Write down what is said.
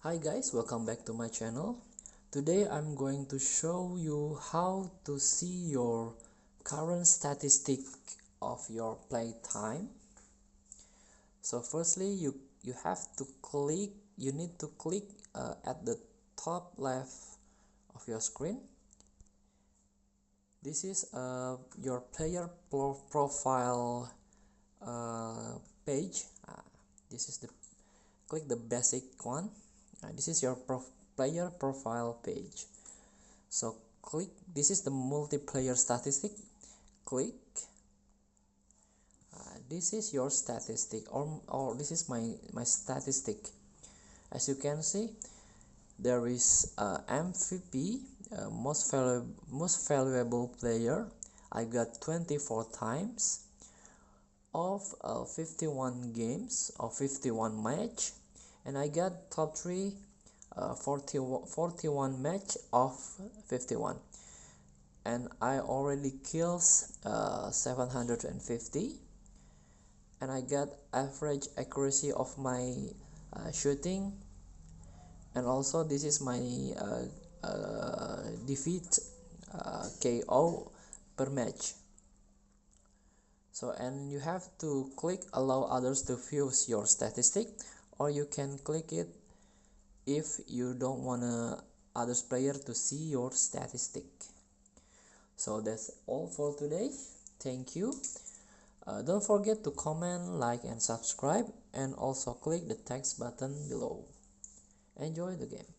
Hi guys, welcome back to my channel. Today I'm going to show you how to see your current statistic of your playtime. So firstly, you need to click at the top left of your screen. This is your player profile page. This is the click the basic one. This is your player profile page. So click, this is the multiplayer statistic. Click, this is your statistic, or this is my statistic. As you can see, there is MVP, most valuable player. I got 24 times of 51 games or 51 match, and I got top 3 41 match of 51, and I already kills 750, and I got average accuracy of my shooting, and also this is my defeat KO per match. So, and you have to click allow others to view your statistic, or you can click it if you don't want others player to see your statistic. So that's all for today. Thank you. Don't forget to comment, like, and subscribe, and also click the text button below. Enjoy the game.